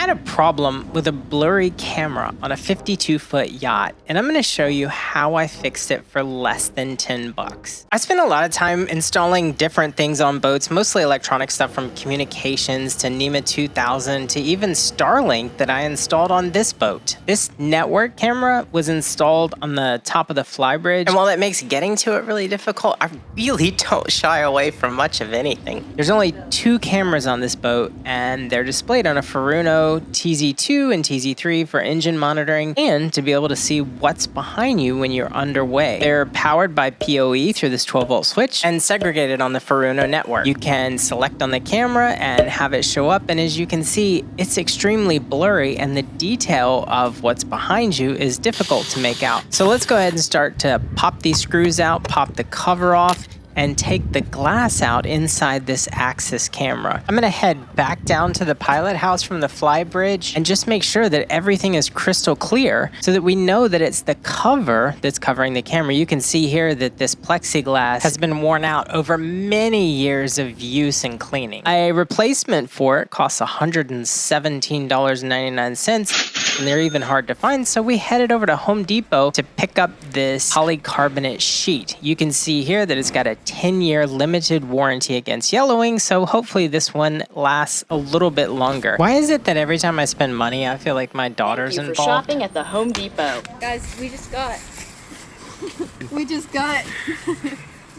had a problem with a blurry camera on a 52-foot yacht, and I'm going to show you how I fixed it for less than 10 bucks. I spent a lot of time installing different things on boats, mostly electronic stuff from communications to NEMA 2000 to even Starlink that I installed on this boat. This network camera was installed on the top of the flybridge, and while it makes getting to it really difficult, I really don't shy away from much of anything. There's only 2 cameras on this boat, and they're displayed on a Furuno TZ2 and TZ3 for engine monitoring and to be able to see what's behind you when you're underway. They're powered by PoE through this 12-volt switch and segregated on the Furuno network. You can select on the camera and have it show up, and as you can see, it's extremely blurry and the detail of what's behind you is difficult to make out. So let's go ahead and start to pop these screws out, pop the cover off, and take the glass out inside this Axis camera. I'm gonna head back down to the pilot house from the flybridge and just make sure that everything is crystal clear so that we know that it's the cover that's covering the camera. You can see here that this plexiglass has been worn out over many years of use and cleaning. A replacement for it costs $117.99, and they're even hard to find, so we headed over to Home Depot to pick up this polycarbonate sheet. You can see here that it's got a 10-year limited warranty against yellowing, so hopefully this one lasts a little bit longer. Why is it that every time I spend money, I feel like my daughter's involved? Thank you for shopping at the Home Depot. Guys, we just got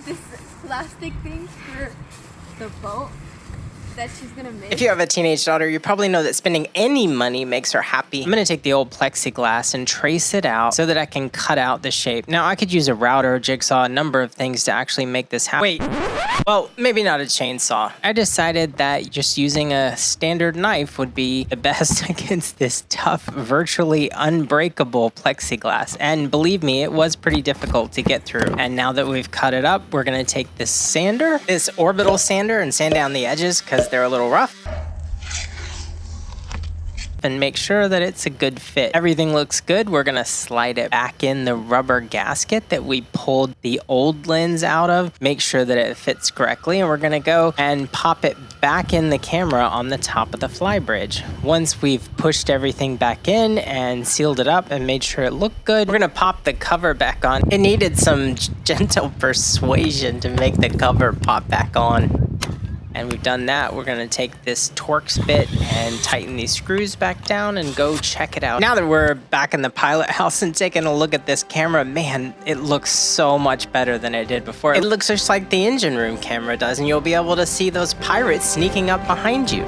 this plastic thing for the boat that she's gonna make. If you have a teenage daughter, you probably know that spending any money makes her happy. I'm gonna take the old plexiglass and trace it out so that I can cut out the shape. Now, I could use a router, a jigsaw, a number of things to actually make this happen. Wait, well, maybe not a chainsaw. I decided that just using a standard knife would be the best against this tough, virtually unbreakable plexiglass. And believe me, it was pretty difficult to get through. And now that we've cut it up, we're gonna take this sander, this orbital sander, and sand down the edges because they're a little rough, and make sure that it's a good fit. Everything looks good. We're gonna slide it back in the rubber gasket that we pulled the old lens out of, make sure that it fits correctly, and we're gonna go and pop it back in the camera on the top of the flybridge. Once we've pushed everything back in and sealed it up and made sure it looked good, we're gonna pop the cover back on. It needed some gentle persuasion to make the cover pop back on. And we've done that. We're gonna take this Torx bit and tighten these screws back down and go check it out. Now that we're back in the pilot house and taking a look at this camera, man, it looks so much better than it did before. It looks just like the engine room camera does, and you'll be able to see those pirates sneaking up behind you.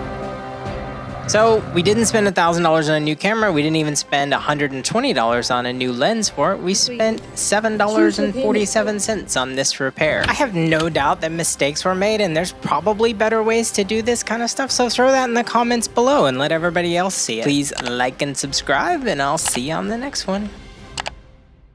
So we didn't spend $1,000 on a new camera. We didn't even spend $120 on a new lens for it. We spent $7.47 on this repair. I have no doubt that mistakes were made, and there's probably better ways to do this kind of stuff. So throw that in the comments below and let everybody else see it. Please like and subscribe, and I'll see you on the next one.